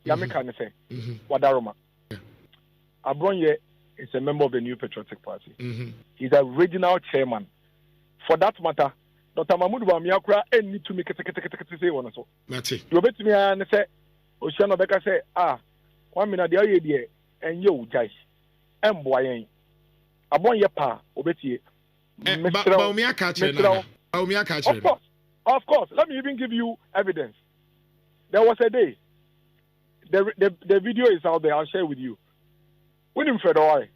Yamika ne say Wadaroma. Abronye is a member of the New Patriotic Party. He's a regional chairman. For that matter, Dr. Mahmoud Bawumia need to make a say one so. You bet me and say, Oceano Becca say, 1 minute the idea and you guys. And boy, Abronye obeti. Of course. Let me even give you evidence. There was a day. The video is out there. I'll share with you. When you fed away.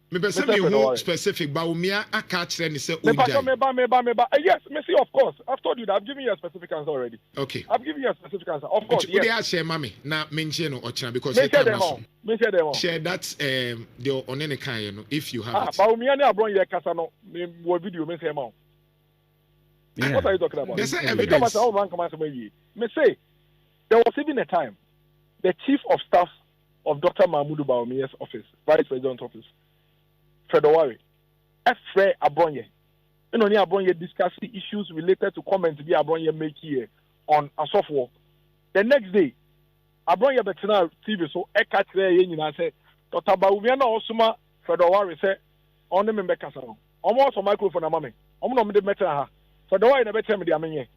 Me specific Bawumia catch and say yes, Messi, of course. I've told you that. I've given you a specific answer already. Okay. I've given you a specific answer. Of course. Yes. Share mommy. Now mention or channel because share that the on any kind, you know, if you have it. Bawumia ne Abronye kasa no me video me say ma. What are you talking about? There's evidence. Me say there was even a time the chief of staff of Dr. Mahmoud Bawumia's office, Vice President's office, Fredowari, F. Abronye. You know, Abronye discussed the issues related to comments the Abronye make here on a software. The next day, Abronye Betina TV so catch there and say, Dr. Bawumia Osuma Fredowari said, on the member Casano. Almost a microphone, a mommy. I'm not the better. Fredowari never tell me the Amenye.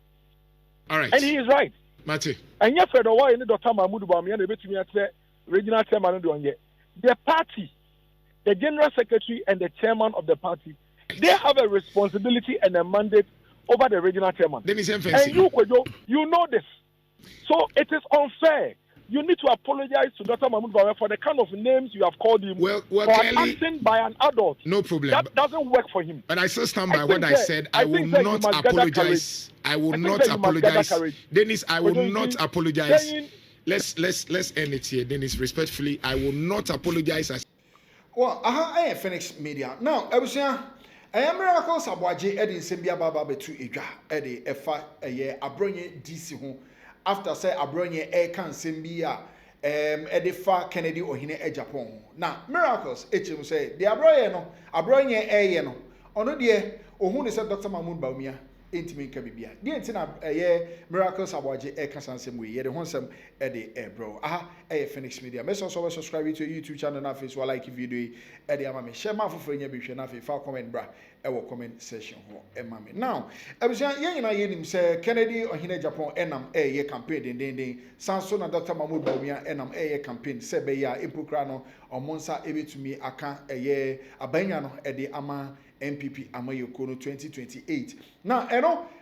All right. And he is right. Matty. And yes, Fredowari and Dr. Mahmoud Bawumia, they bet me at the regional chairman of the party. The general secretary and the chairman of the party, they have a responsibility and a mandate over the regional chairman. And you, Kwadwo, you know this. So it is unfair. You need to apologize to Dr. Mahmoud Bawumia for the kind of names you have called him for acting by an adult. No problem. That doesn't work for him. But I still stand by what I said. I will not apologize. I will not apologize. Dennis, I will not apologize. Let's end it here. Dennis, respectfully, I will not apologize. Well, I am Phoenix Media. Now, I was saying, I am Miracles Aboagye Eddie Sembia Baba Betu Edwa Eddie Efa Abronye DC ho after say Abronye can Sembia Eddie Fa Kennedy Ohine Agyapong. Now, Miracles HM say the Abronye no ono de ohun say Dr. Mahmoud Bawumia intimi ka bibia de ntina Miracles Aboagye ka sansem we ye de honsem bro Phoenix Media me so subscribe to your YouTube channel na face like video ama share ma foforo nya behwe na fa comment bra comment section ho me now abusia ye nyina ye nim say Kennedy Ohine Agyapong enam campaign den sanso na Dr. Mahmoud Bawumia enam campaign se be ya epokra no omonsa ebetumi aka abanya no ama MPP Amayoko no 2028. Now,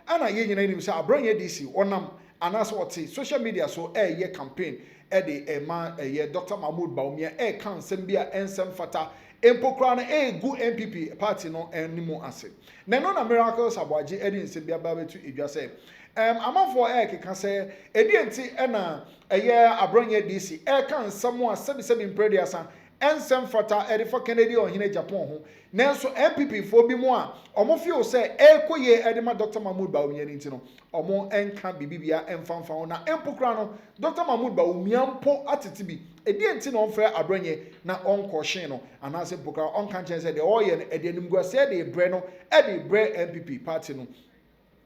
ana ye nyina nim say Abronye DC onam anas what social media so campaign Dr. Mahmoud Bawumia kan sembia ensem fata empokra na gu MPP party no animo ase. Na no na Miracles Aboagye edi nsembia ba betu edwa say amafo keka say edi enti na Abronye DC kan samu a sebi imprediasa ensem fata for Kennedy Ohine Agyapong ho nanso MPP fo bi mu a omo feel say ekoye edema Dr. Mahmoud Bawumia nti no omo enka bibibia emfanfa ho na empokra no Dr. Mahmoud Bawumia mpo atete bi edi enti no onfre Abronye na onko hye no anase empokra onka chen say de oye no edi animguase de bre no edi bre MPP party no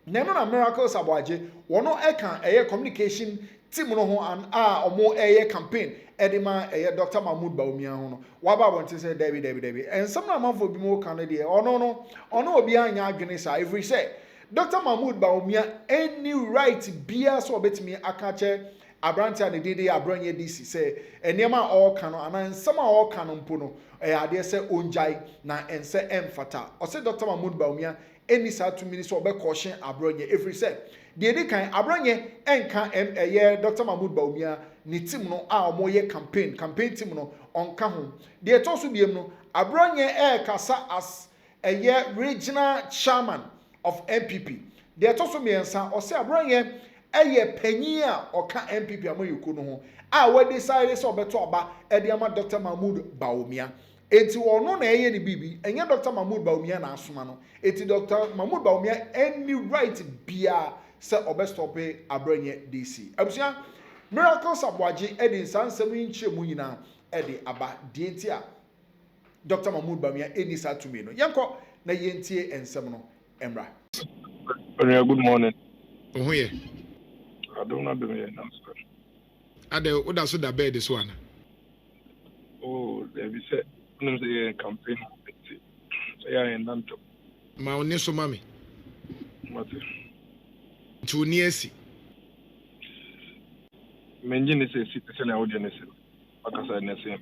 neno na Miracles Aboagye wono eka communication team no ho an omo campaign edema Dr. Mahmoud Bawumia ho no waba wonte say David and some na manfo bi mo kan de ono obi anya adwene sa every say Dr. Mahmoud Bawumia any right bia so obetimi aka che abrante ade dede Abronye DC say enema all kan and some all kan mpo no ade say onjai na ense emfata o say Dr. Mahmoud Bawumia any sa 2 minutes obe caution Abronye every say the kan Abronye enka Dr. Mahmoud Bawumia ni team no omoye campaign team no onka ho de to so biem no Abronye kasa as regional chairman of MPP de to so miensa o say Abronye panyin a oka MPP amoyeko no ho we decide so obeto oba ama Dr. Mahmoud Bawumia enti wono na ni bibi enye Dr. Mahmoud Bawumia na asoma no enti Dr. Mahmoud Bawumia any right bia se obestope Abronye DC abusia Miracles Aboagye edi sansem nchemu nyina edi aba de enti a Dr. Mahmoud Bawumia eni sa tumi no yenko na yentie ensem no emra. Good morning. Ohuye Adom na be me na Ade oda so da bed this one. Oh, there be said no campaign. Yeah, in Nanto. Ma oni so mami. What? To niesi. Menjini se citizen audience. Akasa nese.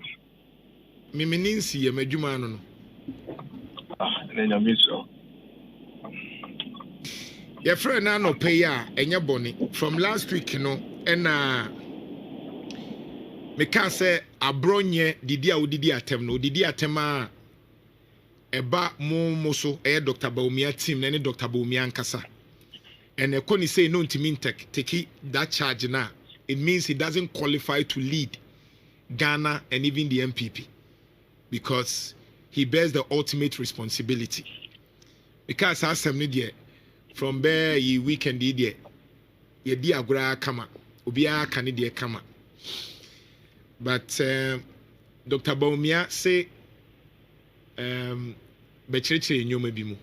Mimininsi ye madwuma no no. Ah, nenya miso. Your friend na no pay ya enya boni from last week no na me can say Abronye didi a odidi atem no odidi atem a eba mo so Dr. Bawumia team na Dr. Bawumia nkasa and Ekoni say no ntimi take that charge na it means he doesn't qualify to lead Ghana and even the MPP because he bears the ultimate responsibility because asem there from there ye weekend ye di agora kama obiya kanide kama but Dr. Bawumia say bechirechire nyoma bi mu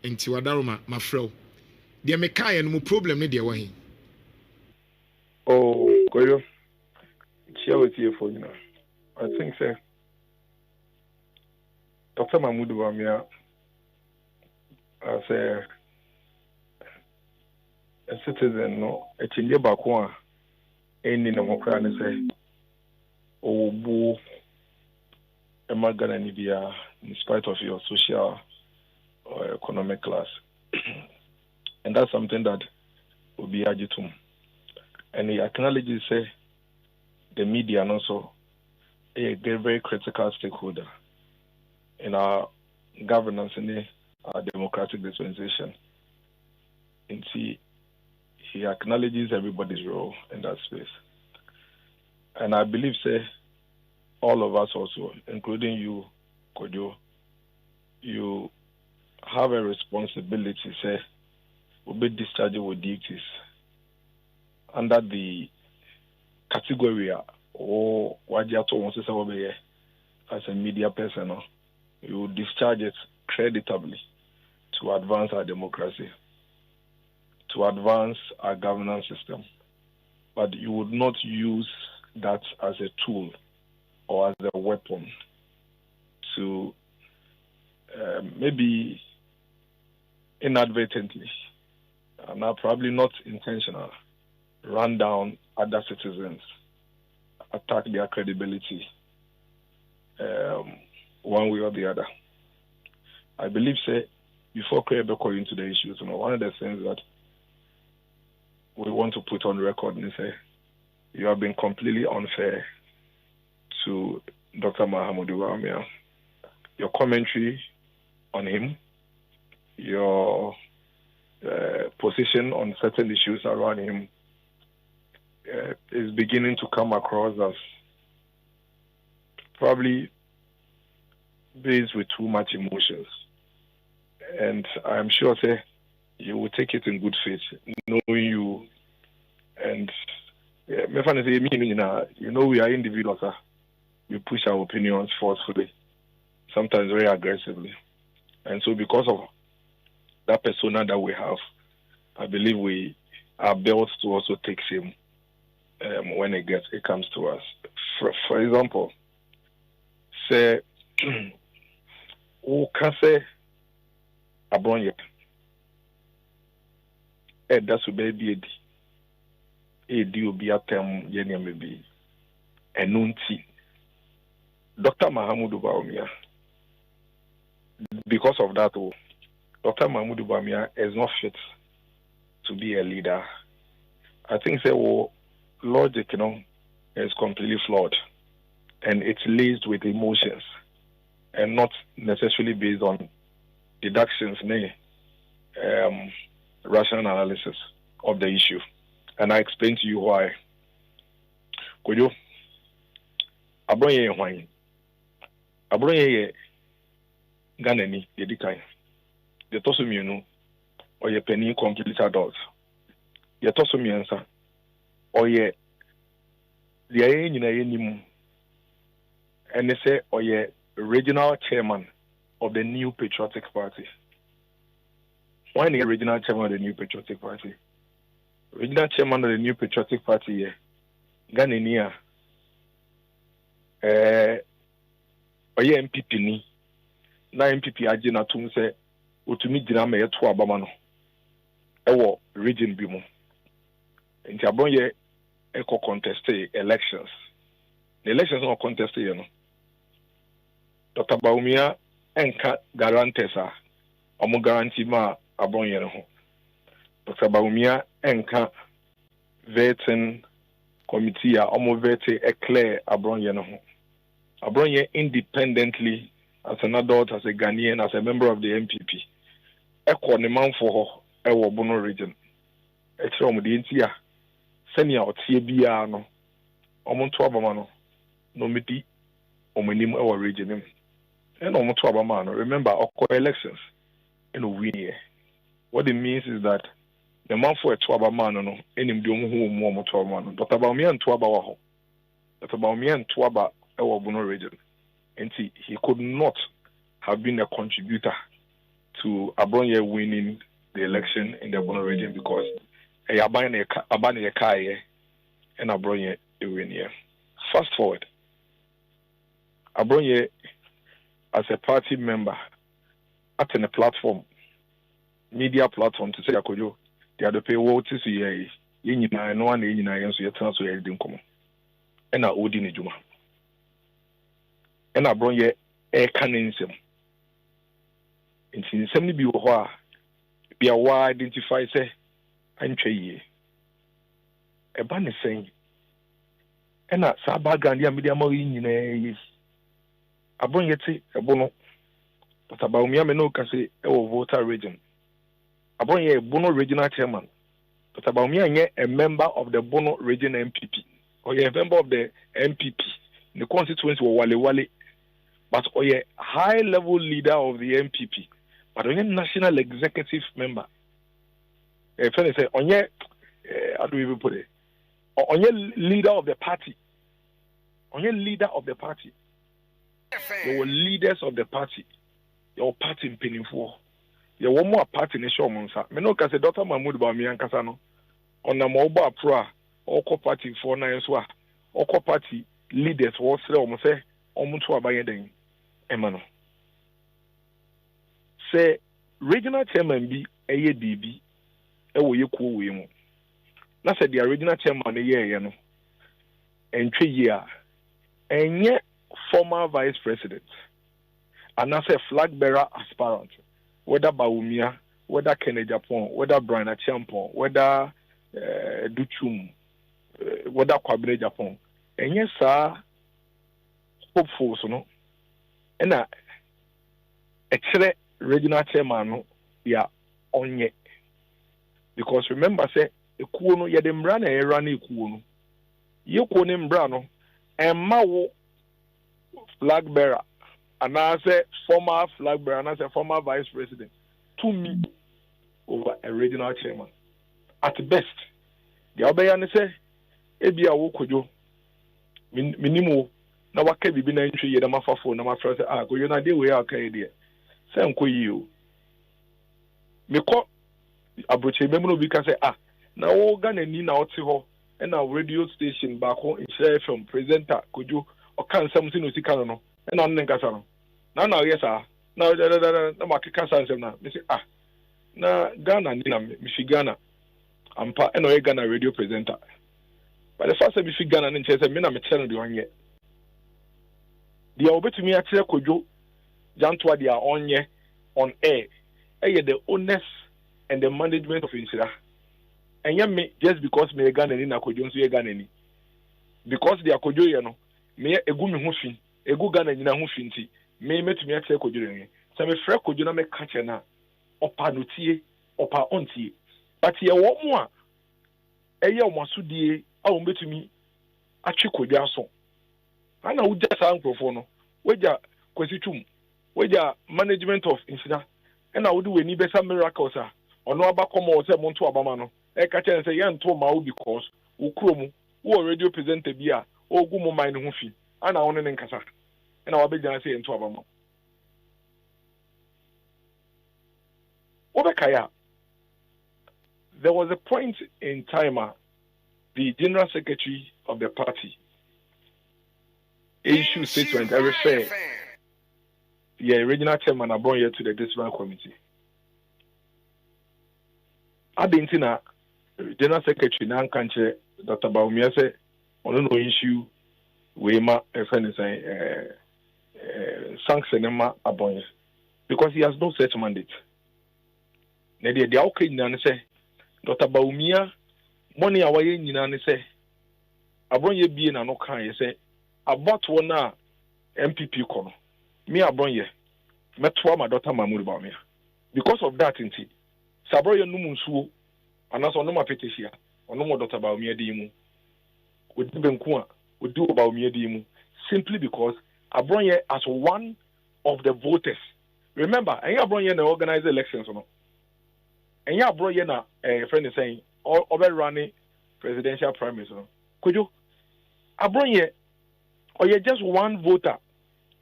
enti wadaroma mafrɛw de me kae no mu problem ne de wa hin Oh, Koyo. Share with you for I think say Dr. Bawumia as a citizen no a change back one any no more and say oh boo a magana nibia in spite of your social or economic class. And that's something that will be agitum. And he acknowledges say the media and also a very critical stakeholder in our governance in our democratic dispensation. And see, he acknowledges everybody's role in that space. And I believe, say, all of us also, including you, Kwadwo, you have a responsibility, say, will be discharged with duties under the category or what you wants to say as a media person. You discharge it creditably to advance our democracy, to advance our governance system. But you would not use that as a tool or as a weapon to maybe inadvertently, now probably not intentional, run down other citizens, attack their credibility one way or the other. I believe, say, before going into the issues, one of the things that we want to put on record is say you have been completely unfair to Dr. Bawumia. Your commentary on him, your position on certain issues around him is beginning to come across as probably based with too much emotions. And I'm sure, say, you will take it in good faith, knowing you. And you know, we are individuals. We push our opinions forcefully, sometimes very aggressively. And so because of that persona that we have, I believe we are built to also take shame when it comes to us. For example, say, who can say Abronye? That's a baby. Will be a term, maybe. And Dr. Bawumia, because of that, Dr. Bawumia is not fit to be a leader. I think logic, is completely flawed, and it's laced with emotions, and not necessarily based on deductions, rational analysis of the issue. And I explain to you why. Kwadwo, Abronye Ghana ni dedikai. The tosumienu or ye penny complete adult. Ye tosumiensa or ye the ayen and they say or ye regional chairman of the New Patriotic Party. Why the regional chairman of the New Patriotic Party? Regional chairman of the New Patriotic Party, Ghanaian oye MPP ni na MPP agye na tum sɛ otumi gyina ma yɛto abama no ɛwɔ region bi mu nti Abronye ɛkɔ contest elections the elections no contest yɛ no Dr. Bawumia enka guarantors a ɔmo guarantee ma Abronye no ho Dr. Bawumia enka vetting committee a ɔmo vete clear Abronye no ho Abronye independently as an adult, as a Ghanaian, as a member of the MPP ɛkɔ ne manfo hɔ ɛwɔ Bono region ɛkyerɛ ɔmo de nti a sɛnea ɔteɛ biara no ɔmo nto abama no na ɔmo di ɔmo anim ɛwɔ region no mu ɛna ɔmo to abama no remember ɔkɔ elections ɛna ɔwin yɛ what it means is that the manfo ɛto abama no ɛnim de ɔmo ho ɔmo to abama no Dr. Bawumia nto aba wɔ hɔ Dr. Bawumia nto aba ɛwɔ Bono region and he could not have been a contributor to Abronye winning the election in the Bono region because Abane Kaye and Abronye win here. Fast forward, Abronye as a party member at a platform, media platform to say Akojo, they had to pay what to see a no one in a so you transfer everything come and a Odin Juma. And Abronye canism. In some be a wide identify say and ye. A banner saying, and that Sabagandia media marine Abronye a bono, but Bawumia can say a voter region. Abronye a Bono regional chairman, but Bawumia a member of the Bono region MPP, or a member of the MPP. The constituency were Wale. But a high-level leader of the MPP, but only national executive member. If I say, only, how do we even put it? Only leader of the party. Only leader of the party. There were leaders of the party. Your party in Penifo. There were more party in the show, Monsa. Meno can say, Dr. Mahmoud Bawumia Kasano, on the mobile pro, or party for Nayaswa, or party leaders was almost say, almost to Abayeding. Emano. Say regional chairman be a DB, a way you cool with na said the original chairman a year, you know, and 3 years, and yet former vice president, and as a flag bearer aspirant, whether Bawumia, whether Agyapong, whether Agyapong, whether Duchum, whether Agyapong, and yes, sir, hopeful, so no. And a regional chairman ya onye because remember say ekuo no ye de mbra na era na ekuo no ye kuo ne mbra no emma wo flag bearer and as a former flag bearer and as a former vice president to me over a regional chairman at best the obeya ne say ebia wo kojo minimo na waka bibi na ntwe ye na mafafo na mafra se ko yo na de we aka ye de se nko yi o mekọ abroche memu no bi ka se na wo ga na ni na ote ho na radio station ba ko Nhyira FM presenter kojo o kan sam se no sika no na on nkasa no na yes na makeka sansem na me se na Ghana ni na me fi Ghana ampa na o Ghana radio presenter but the first time me fi Ghana ni nche se me na me tell no de onye the obetumi akyere Kwadwo Jantuah they are on air. The owners and the management of Nhyira. And yeah, me just because me Ghana ni na Kwadwo nso Ghana ni. Because they are Kwadwo ye no, me egu me ho fi, egu Ghana ni na ho fi nti, me metumi akyere Kwadwo ni. So me frɛ Kwadwo na me ka kyerɛ na opa notie, opa ontie. But ye wo mo a ɛyɛ wo masudie a wo betumi atwe Kwadwo aso. Ana wo just ankrofo no weja kwasitum weja management of Nhyira na wo de weni besa miracles a ono abakomo wo se mo nto abama no e ka chen se ye nto ma wo because wo kuromu wo radio presenter bi a ogu mo man ho fi ana wo ne nkasa na wo be gyan se nto abama wo be kaya there was a point in time the General Secretary of the party issued statement and refer the original chairman Abronye to the disciplinary committee. Adentina General Secretary Nan Kanche Dr. Bawumia said on no issue we ma sanction Abronye because he has no such mandate. Nede the okay nyina say Dr. Bawumia money awaye nyina ne say Abronye bie na no kan say about one MPP kono me Abronye metwa ma Dr. Mahmoud Bawumia because of that inti Sabroye numu nsuo anaso no mapetisia ono mo Dr. Bawumia di mu odi benku a odi Bawumia di mu simply because Abronye as one of the voters. Remember, Abronye na organize elections no. Abronye na friend is saying over running presidential primaries no. Could you Abronye or you're just one voter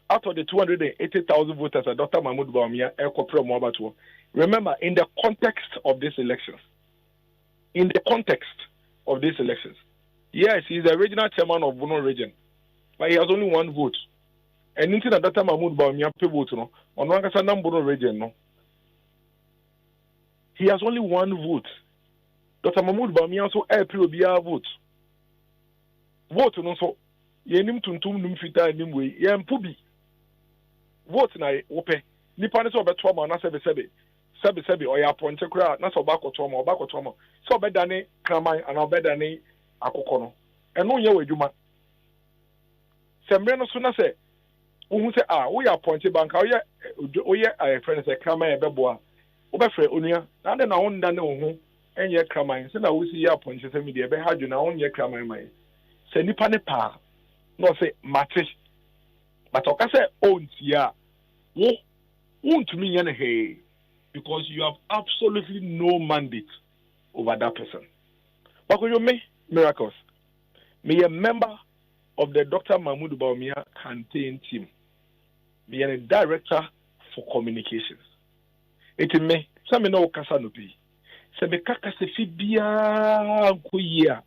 out of the 280,000 voters that Dr. Mahmoud Bawumia remember, in the context of these elections, yes, he's the regional chairman of Bono region, but he has only one vote. And into the Dr. Mahmoud Bawumia vote, no, on one Bono region, no, he has only one vote. Dr. Mahmoud Bawumia also will be a vote. Vote, no, so yenim tuntum num fita nim we yem pubi vote na wope nipa ne so beto ma na sebe oya ponte kura na so ba koto ma so bedane kraman ana bedane akokọ no eno ye wadwuma semre no so na se wo se wo ya ponte banka wo ye friend say kraman e beboa wo be frɛ onua na de na wo nda ne wo ho enye kraman se na wo si ya ponte se mi de be hadwo na wo nye kraman mai se nipa ne pa no say matter but oka say ontia won't mean anything because you have absolutely no mandate over that person. But you me miracles me a member of the Dr. Mahmoud Bawumia campaign team, be a director for communications. It me some no kasa no bi se me kaka se fi bia ko yia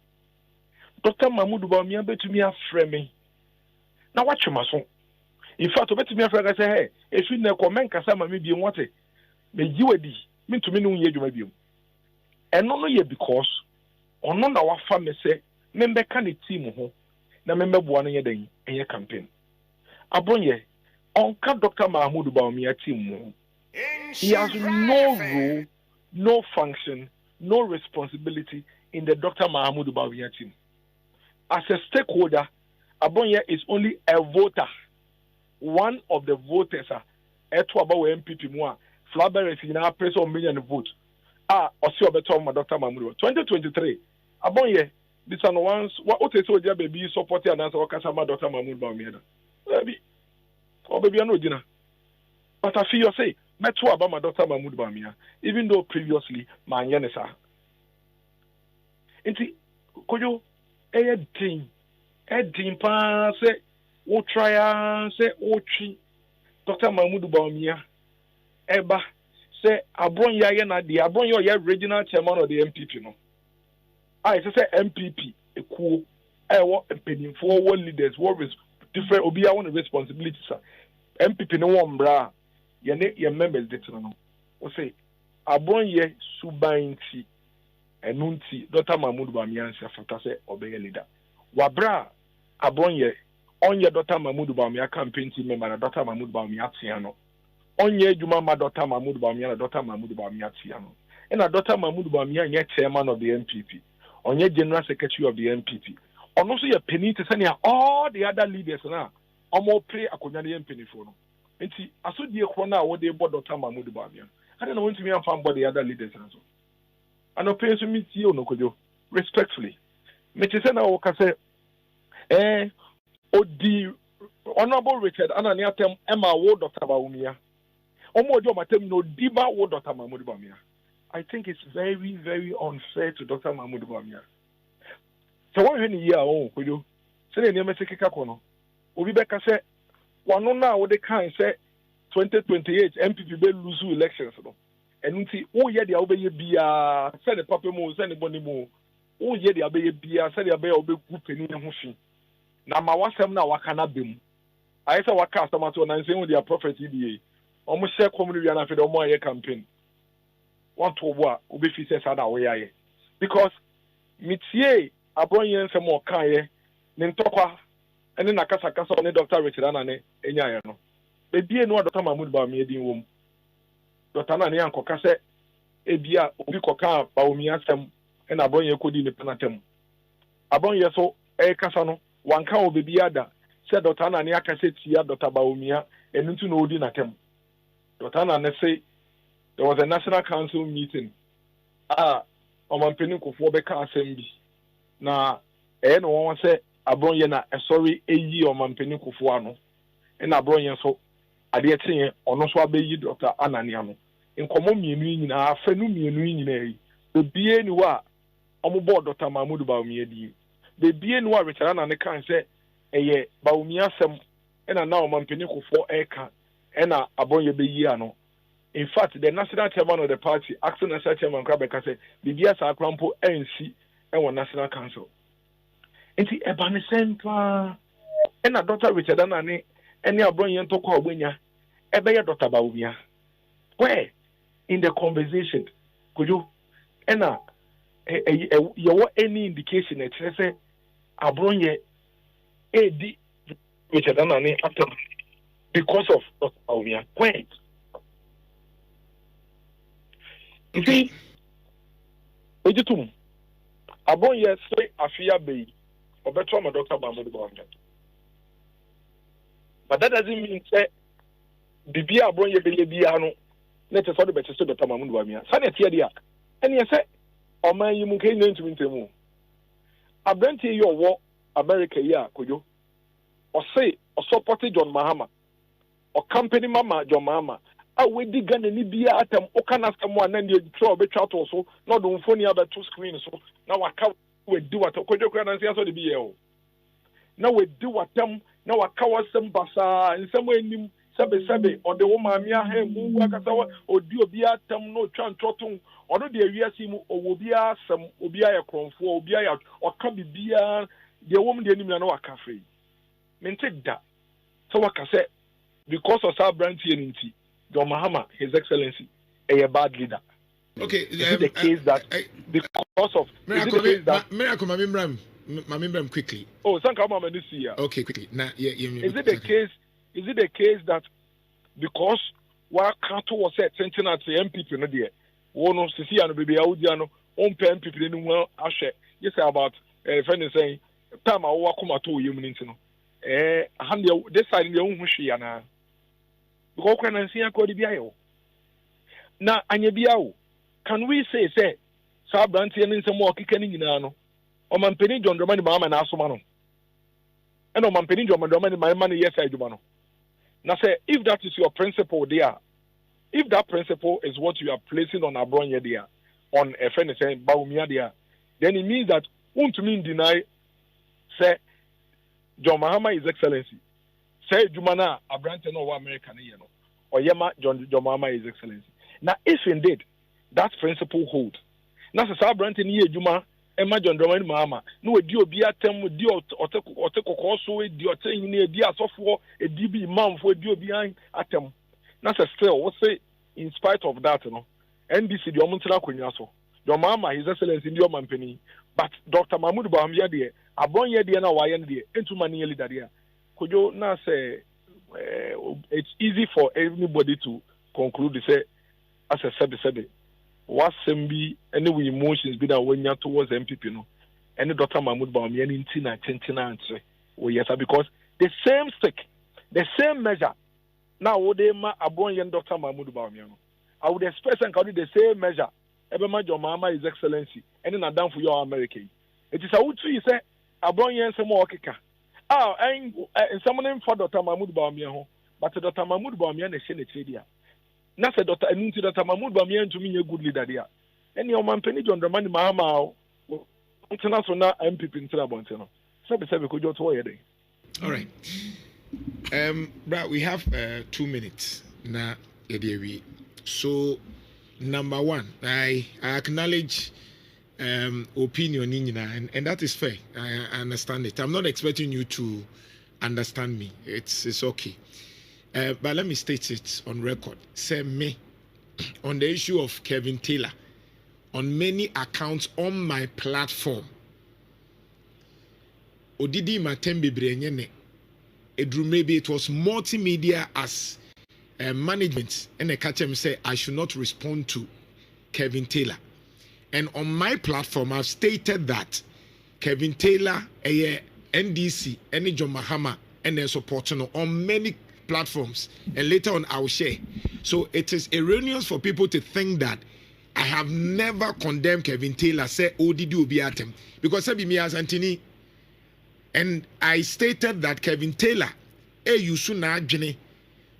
Dr. Mahmoud Bawumia betumi afrɛ me na watch my song. In fact, obeti me afrɛ say hey if you na comment kasa ma me bi nwote me jiwadi me to me no ye dwuma bi eno no ye because ono na wafa me say me mbeka ne team ho na me mbeboa no ye den enye campaign Abronye onka Dr. Mahmoud Bawumia team ho. He has no role, no function, no responsibility in the Dr. Mahmoud Bawumia team. As a stakeholder, Abronye is only a voter, one of the voters. Eto about MPP more, Flabber is in our press on million votes. Osio beto ma Dr. Mahmoud. 2023, Abronye, this one once what is so dear baby supporting and answer Okasama Dr. Mahmoud Bawumia. Baby, baby, I know dinner. But I feel say, Metro about my Dr. Mahmoud Bawumia, even though previously my Yanesa. Inti, could you Edin pa say o try say o chi Dr. Mahmoud Bawumia eba say Abronye na the Abronye ye regional chairman of the MPP no. I say MPP ekuo wo penifo wo leaders wo different obi a one responsibilities MPP no wo mbra ye members det no. O say Abronye subanti enunti Dr. Mahmoud Bawumia nsa fata say obeye leader. Wabra Abronye onye Dr. Mahmoud Bawumia campaign team member na Dr. Mahmoud Bawumia tiano. Onye juma ma Dr. Mahmoud Bawumia na Dr. Mahmoud Bawumia tiano. And Dr. Mahmoud Bawumia nye chairman of the MPP. Onye general secretary of the MPP. Ono so ye penny to send all the other leaders na omo play akonya the MPP for no. Enti aso die kro na wo de bo Dr. Mahmoud Bawumia. I don't want to me am fan the other leaders and so. Ano pay so meet you no kojo respectfully. Me te say na wo ka say Odi Honorable Richard Ananiatem Emma Wo Dr. Bawumia. Omo Ojo Matem no Diba Wo Dr. Mahmoud Bawumia. I think it's very, very unfair to Dr. Mahmoud Bawumia. So what when year could you say the name Sekeka Kono? Obi Beka say one na what they can say 2028 MPP be lose elections no. And unti oh yeah the obey be send the papa mo send the money mo o ye de abe bia se de abe obe gu pani ne ho fi na ma wasem na waka na bem ayesa waka asamato na nse hu dia prophet die omo share community na fe de omo aye campaign want to wo obe fi se sada wo yaye because mitie Abronye nsem o kan ye ne ntokwa ene na kasa ne Dr. Richard na ne enya ye no ebie no Dr. Mahmoud Bawumia din wom Dr. na ne ankoka se ebia obi koka Bawumia asem ena Abronye kodi ne penatem Abronye so kasa no wanka obebi ada se Dr. na ne aka se tia Dr. Bawumia enuntu no odi natem Dr. na ne say there was a national council meeting omampeni Akuffo beka asem bi na no won say Abronye na sorry eyi omampeni Akuffo ano na Abronye so ade etinye ono so abeyi Dr. Anania no nkomo mienu nyina afanu mienu nyina yi obie ni wa omobo Dr. Mahmoud Bawumia di bebie ni wa Richard na ne kan say eye Bawumia asem na omampeni Akuffo eka na Abronye beyi ano. In fact, the national chairman of the party, acting national chairman Krabeka said, Bibia Sakrampo NC and National Council. And the Ebane Sempa and a Dr. Richard Anani and the Abronye to call Winya, Ebaya Dr. Bawumia. Where in the conversation could you and you any indication that say Abronye AD Richard Anani after because of Dr. Bawumia? Where? See, Ojitum, Abronye say Afia Bay, or better, my Dr. Mahmoud Bawumia. But that doesn't mean say Bibia Abronye Belebiano, let us order better Dr. Mahmoud Bawumia. Sanet Yadia, and you say, or man, you can't name to Intemu. Abronye your war, America, ya, could you? Or say, or supported John Mahama, or company Mama John Mahama. We dig and any beer at them, or can ask someone and you throw a bit out also, not on phone about 2 screens. So now I can't do what a Kwadwo and answer the BL. Now we do what them, now I cover some basa and some way Sabe or the woman Mia Hem, or do be at them no chan trotting, or no dear Yasim or will be some Obia Kronfo, Obia or can be beer, the woman the enemy no cafe. Men take that. So what I say, because of our brand TNT. John Mahama, His Excellency, a bad leader. Okay, is it the case that because of Mcbrown quickly. Oh, thank you, this year. Okay, quickly. Now, is it the case? Is it the case that because what Kato was said, sending out the MPP no dear, one of Siciano baby Audiano, on pen people in well, Ashe. Yes, about a friend is saying, time I walk on my 2 years. Hand this side in the own Shiana. Because when I see a Codibiao. Now, Anyabiao, can we say, Sabranti and some more kicking in ano, or Mampeni John Romani Mama and Asomano? And on Mampeni John Romani, my money, yes, I do. Now, say, if that is your principle there, if that principle is what you are placing on Abronye there, on a friend saying Bawumia there, then it means that won't mean deny, say, John Mahama is Excellency. Say Jumana Abranten or American, or Yama John Mahama is Excellency. Now, if indeed that principle holds, now the Abranten here Juma, Emma John Mahama, no deal be at them with deal or take also a deal saying near dear software, a DB mount for deal behind at them. Now, still, what say in spite of that, NBC, the Omuntala Kunyaso, John Mahama, His Excellency in your company, but Dr. Mahmoud Bawumia there, Abronye there now, Wayan there, into Manieli there. Could you now say it's easy for anybody to conclude to say, as I said, what some be any emotions be that when you're towards MPP, any Dr. Mahmoud Bawumia in 1999, yes, because the same stick, the same measure. Now, would they ma Abronye and Dr. Mahmoud Bawumia? I would expect and call it the same measure. Every John Mahama is Excellency, and then down for your American. It is a would say Abronye and some more kicker. And someone for Dr. Mahmoud Bawumia, but Dr. Mahmoud Bawumia is Senate area. Now, Dr. Mahmoud Bawumia to me a good leader there. And your man Penny John Dramani Mahama, international MPP in Trabontino. So, could you to day? All right. Brad, we have 2 minutes now. So, number one, I acknowledge opinion in and that is fair. I understand it. I'm not expecting you to understand me. It's okay. But let me state it on record. Say me on the issue of Kevin Taylor on many accounts on my platform. Odidi matembe brenyene. Maybe it was multimedia as management, and I catch him say I should not respond to Kevin Taylor. And on my platform, I've stated that Kevin Taylor, NDC, and John Mahama, and their supporting on many platforms. And later on, I'll share. So it is erroneous for people to think that I have never condemned Kevin Taylor, say, oh, did you be at him? Because I be me as Anthony. And I stated that Kevin Taylor,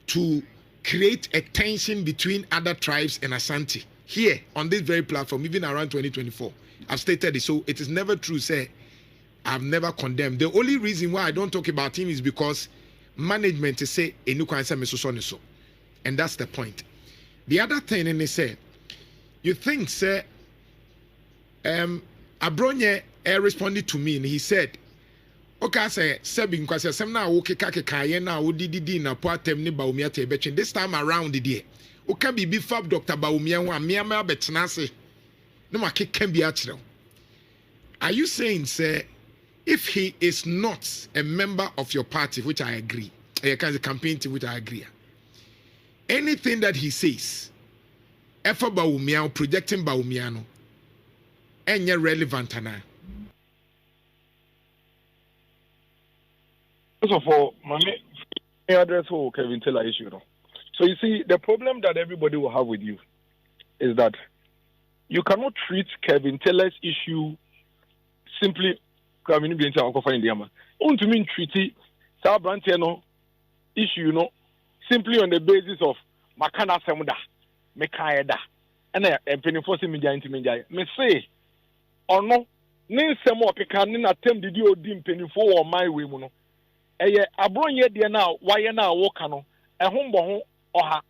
to create a tension between other tribes and Asante. Here, on this very platform, even around 2024, I've stated it. So it is never true, say, I've never condemned. The only reason why I don't talk about him is because management is say, and that's the point. The other thing, and they say, you think, say, Abronye responded to me, and he said, okay, say, Sebin, because some now, okay, Kakayena, Udidi, na Poatem, ni Bawumia Betchen. This time around the day, okay, be before Dr. Bawumia, Miama Betnase, no, my kick can be actual. Are you saying, say, if he is not a member of your party, which I agree, a kind of campaign to which I agree, anything that he says, for Bawumia, projecting Bawumiano, and you're relevant, Anna? First of all, my address for Kevin Taylor issue. So you see, the problem that everybody will have with you is that you cannot treat Kevin Taylor's issue simply. I mean, being Akuffo in the Yama. To mean treaty, Sarkodie issue, simply on the basis of Makana Semda, Mekaeda, and penny forcing media into media. Me say, or no, Nin Samo Pekan attempt the deal dim penny for my way, mono. Abronye dia now, why now walkano, a humbo oha.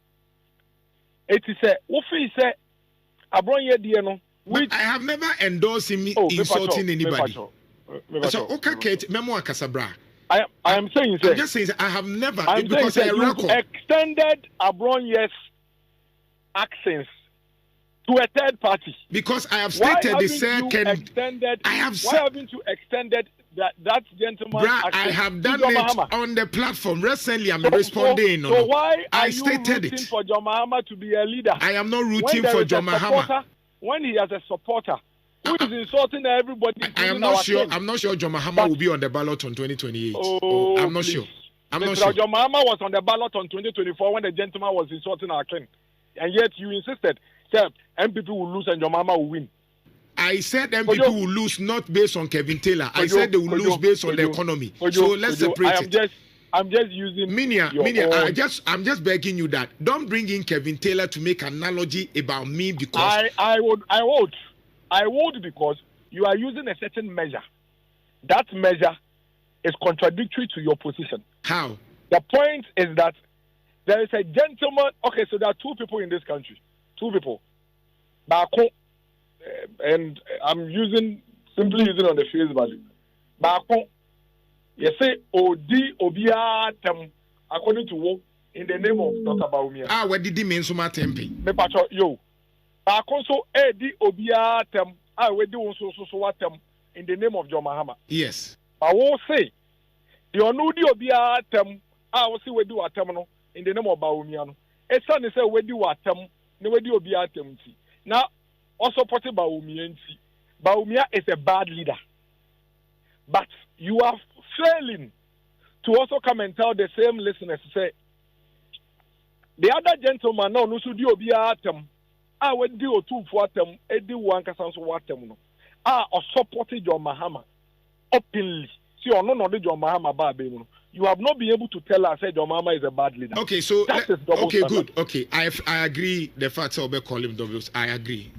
It is a wofi say Abronye dia no. I have never endorsed him insulting anybody. So okay, Kate, memoir Casabra. I am saying, I'm just saying I have never because I extended Abronye's accents to a third party. Because I have stated the second. Why haven't you extended that gentleman? I have done it on the platform. Recently, I'm responding. So why are you rooting for John Mahama to be a leader? I am not rooting for John Mahama. When he has a supporter who is insulting everybody. I am not sure. I'm not sure John Mahama will be on the ballot on 2028. I'm not sure. I'm not sure. John Mahama was on the ballot on 2024 when the gentleman was insulting our king, and yet you insisted that MPP will lose and John Mahama will win. I said MPP will lose not based on Kevin Taylor. I said they will lose based on the economy. So let's separate it. I'm just using Minia. I'm just begging you that don't bring in Kevin Taylor to make an analogy about me because I would because you are using a certain measure. That measure is contradictory to your position. How? The point is that there is a gentleman. Okay, so there are two people in this country. Two people. Bako, and I'm simply using on the face value. Bako, you say Odi Obiatem according to what in the name of Dr. Bawumia. What did he mean so much tempe? Me pacho yo. Bako so Edi Obiatem. We do so watem in the name of John Mahama. Yes. I will say the Onudi Obiatem. I will see we do atem in the name of Bawumia. It's son say we do atem. No we do Obiatem. Now also supported Bawumia. Bawumia is a bad leader, but you are failing to also come and tell the same listeners to say the other gentleman no should do Obiatem. I would do two for them, Eddie one Casans Watem. Or supported John Mahama openly. See, or no, John Mahama Baby. You have not been able to tell us that John Mahama is a bad leader. Okay, so okay, good. Okay, I agree. The fact that we call him doubles, I agree.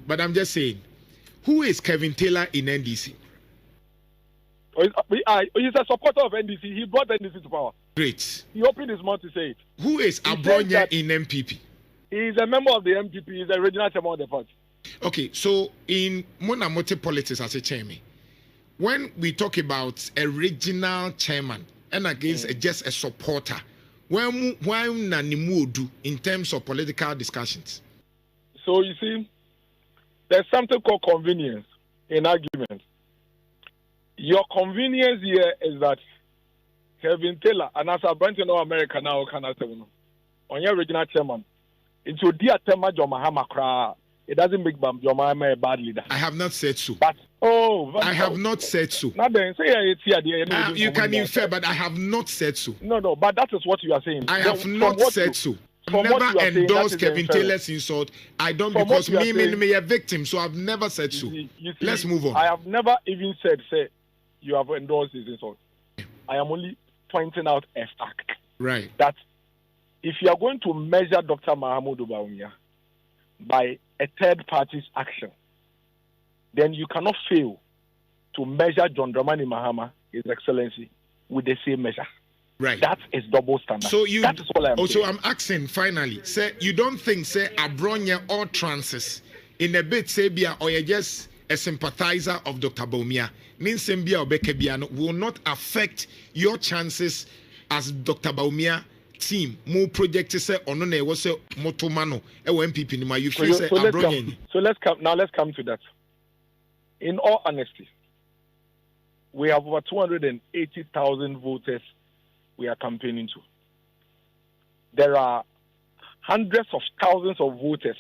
But I'm just saying, who is Kevin Taylor in NDC? He's a supporter of NDC. He brought NDC to power. Great. He opened his mouth to say it. Who is Abronye in MPP? He is a member of the MPP. He is a regional chairman of the party. Okay, so in Monamote politics as a chairman, when we talk about a regional chairman and against just a supporter, why do in terms of political discussions? So you see, there's something called convenience in argument. Your convenience here is that Kevin Taylor and as a branch in America now can I say on your regional chairman, it's your dear Tema Mahama cry. It doesn't make your Mahama a bad leader. I have not said so. But I have not said so. Now then, say it's here. You can infer, but I have not said so. No, but that is what you are saying. I have not said so. Never endorsed Kevin Taylor's insult. I don't because me a victim, so I've never said so. You see, let's move on. I have never even said, you have endorsed his insult. I am only pointing out a fact. Right. That if you are going to measure Dr. Mahamudu Bawumia by a third party's action, then you cannot fail to measure John Dramani Mahama, His Excellency, with the same measure. Right. That is double standard. So you that is all I'm also saying. I'm asking finally, say you don't think Abronye or trances in a bit say bia or you just a sympathizer of Dr. Bawumia Ninsembia or Bekebiano will not affect your chances as Dr. Bawumia team more project say on no was say motomano MPP nima you feel say Abronye. So let's come to that. In all honesty, we have over 280,000 voters we are campaigning to. There are hundreds of thousands of voters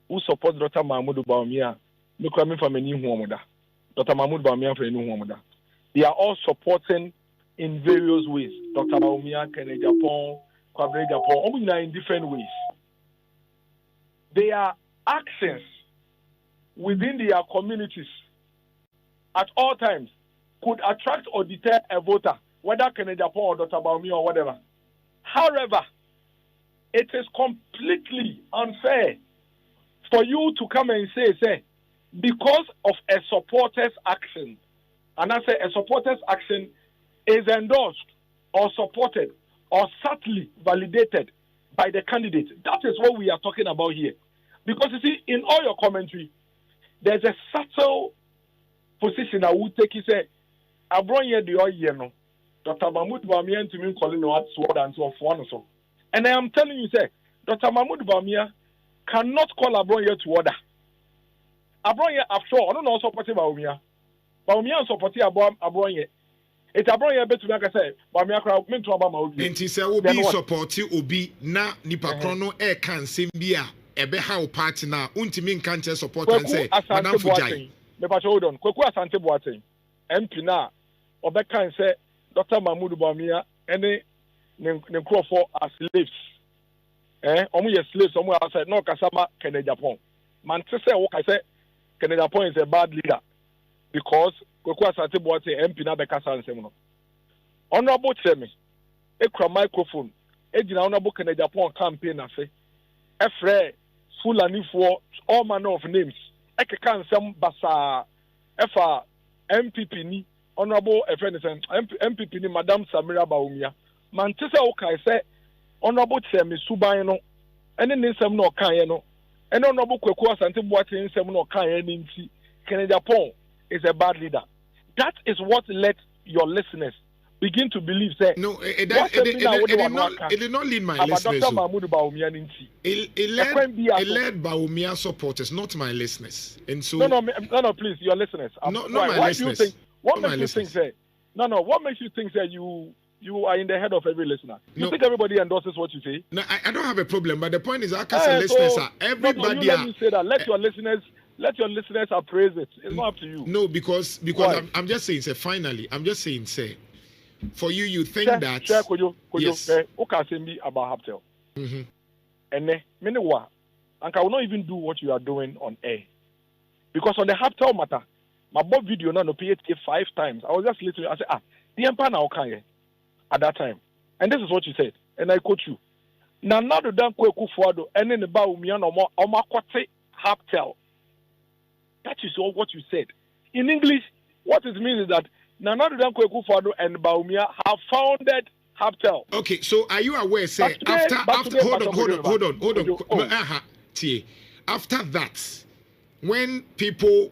who support Dr. Mahamudu Bawumia. Dr. Mahamudu Bawumia for any. They are all supporting in various ways. Dr. Bawumia, Agyapong, Kwadwo, all in different ways. Their actions within their communities at all times could attract or deter a voter, whether Agyapong or Dr. Bawumia or whatever. However, it is completely unfair for you to come and say, because of a supporter's action, and I say a supporter's action is endorsed or supported or subtly validated by the candidate. That is what we are talking about here. Because you see, in all your commentary, there's a subtle position I would take. You say, Abronye the Oyeno, Dr. Mahamudu Bawumia to me calling what sword and so on. And I am telling you, Dr. Mahamudu Bawumia cannot call Abronye to order. Abronye, after all, I don't know supporting Bawumia. Bawumia supporting Abronye. It's Abronye better to make say, Bawumia crowd meant to Obama. Enti say obi supporting obi na nipa krono e kan sembia ebe how party na untimi nkanche support and say Madam Fujai. Me pa hold on. Kwaku Asante Boateng. MP na obeka and say Dr. Mahamudu Bawumia any Akuffo as slaves. Omu ye slaves, omu outside no kasama Agyapong. Man say what I say Agyapong is a bad leader because Kwaku Asante Boateng MP na beka san nsem no. Honorable Chemi, ekura microphone, ejina honorable Agyapong campaign afe. Efre Fulani for all manner of names. Ekeka nsem basa efa MPP ni honorable MPP ni Madam Samira Bawumia. Man tese okay say honorable Chemi Suban no ene nsem no kan ye no ene honorable Kwaku Asante Boateng nsem no kan ye ni nti Agyapong is a bad leader. That is what let your listeners begin to believe. Say no, it did not lead my listeners. Dr. Mahamudu Bawumia it led Bawumia supporters, not my listeners. And so no, please, your listeners. Not my listeners. What makes you think say? What makes you think that you are in the head of every listener? You think everybody endorses what you say? No, I don't have a problem, but the point is, our listeners are everybody. Let me say that. Let your listeners appraise it. It's not up to you. No, because I'm just saying, say finally, I'm just saying, say for you think that yes. Okay, say me about Haptel. And meanwhile, and I will not even do what you are doing on air because on the Haptel matter, my board video now no PHK 5 times. I was just literally I said the empire now can at that time, and this is what you said, and I quote you. Now the damn Kwaku and then the Bawumia no more Omakote Haptel. That is all what you said. In English, what it means is that Nana Kwaku and Bawumia have founded Haptel. Okay, so are you aware? Say after hold on. After that, when people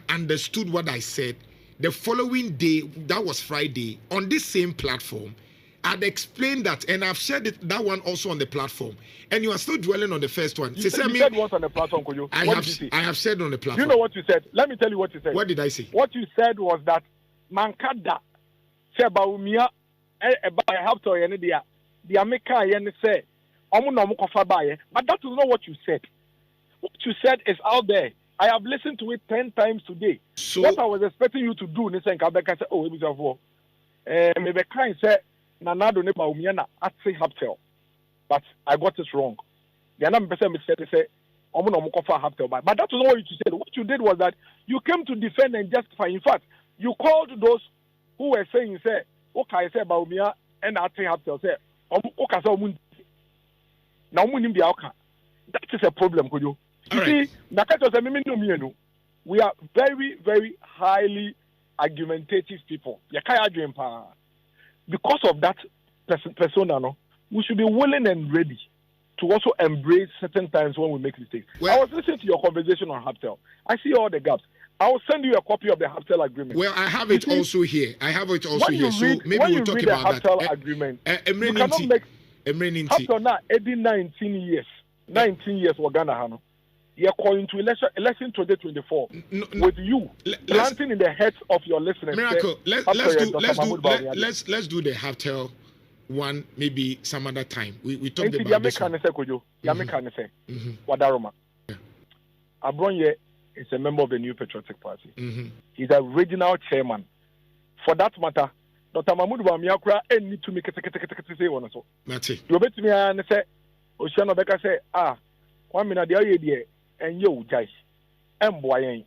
understood what I said, the following day, that was Friday, on this same platform, I'd explained that, and I've shared that one also on the platform. And you are still dwelling on the first one. You said once on the platform, could you? I have said on the platform. You know what you said? Let me tell you what you said. What did I say? What you said was that Mankada, Bawumia, helped to the America, say, but that is not what you said. What you said is out there. I have listened to it 10 times today. So what I was expecting you to do, Nisan Kabeka said, oh, maybe kind said, Nanado ne Bawumia na atse haptel. But I got it wrong. The other person said, but that was not what you said. What you did was that you came to defend and justify. In fact, you called those who were saying, say, okay, say Bawumia and atse haptel, say, okay, so now that is a problem, could you? You see, we are very, very highly argumentative people. Because of that persona, no, we should be willing and ready to also embrace certain times when we make mistakes. Well, I was listening to your conversation on Haptel. I see all the gaps. I will send you a copy of the Haptel agreement. Well, I have it also here. So maybe we'll talk about the Haptel agreement. You cannot make Haptel now 19 years. 19 years for Ghana. You're calling to election 2024 with you planting in the heads of your listeners. Miracle. Let's do the Haptel one maybe some other time. We talked about this one. Wadaroma. Abronye is a member of the New Patriotic Party. He's a regional chairman. For that matter, Dr. Mahmoud Bawumia need to make a say one so. You bet me and say, Oceano Becca say, 1 minute the idea. And you guys, and boy,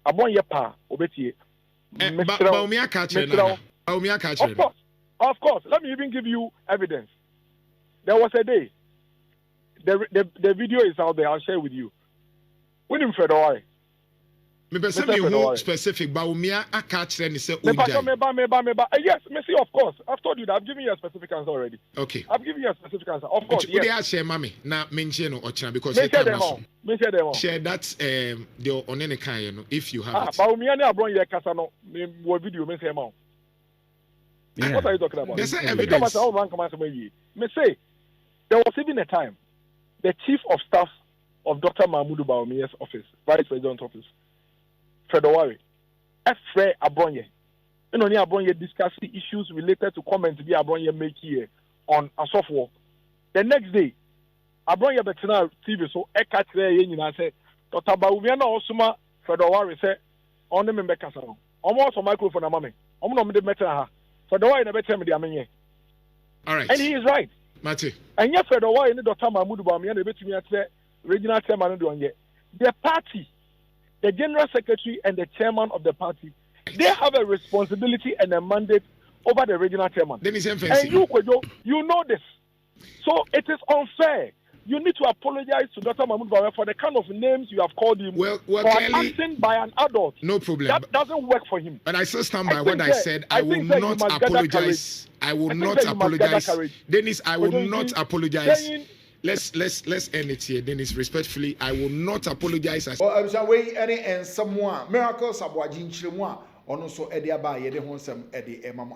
Aboagye obeti. Bawumia catcher. Of course. Let me even give you evidence. There was a day. The video is out there. I'll share with you. When in Federal. Specific Bawumia catcher and say, yes, Messi, of course. I've told you that. I've given you a specific answer already. Okay. I've given you a specific answer. Of course. Yes. Share mommy. Now mention or because share them all. Share that the on any kind, if you have it. Bawumia ne Abronye kasa no me video me say ma. What are you talking about? There's evidence. Me say there was even a time the chief of staff of Dr. Mahmoud Bawumia's office, Vice President office, Federal, Abronye. And only Abronye discussed the issues related to comments the Abronye make here on Asofo. The next day, Abronye Betina TV so Ekatre Yen say Dr. Bawumia na Osuma Federal say on the member Casano. Almost a microphone a mame. Omo de metra Federal in a better me the amenye. All right. And he is right. Mate. And yet Federal in Dr. Mahmoud Bawumia na betumi ate regional chairman do onye. The party, the general secretary and the chairman of the party, they have a responsibility and a mandate over the regional chairman. Then he's and you, Kwadwo, you know this. So it is unfair. You need to apologize to Dr. Mahmoud Bawumia for the kind of names you have called him for clearly, acting by an adult. No problem. That doesn't work for him. But I still stand by what I said. I will not apologize. I will not apologize. Dennis, I will not apologize. Let's end it here. Dennis, respectfully, I will not apologize. I'm sorry, any and someone miracles Aboagye nchiremu ono so ede aba ye de ho nsem ede emam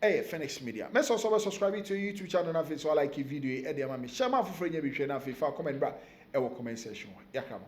Phoenix Media. Let's also subscribe to YouTube channel na face so like video ede emam. Share ma foforo nya bi hwe na fe fa comment bra e wo comment section. Yakama.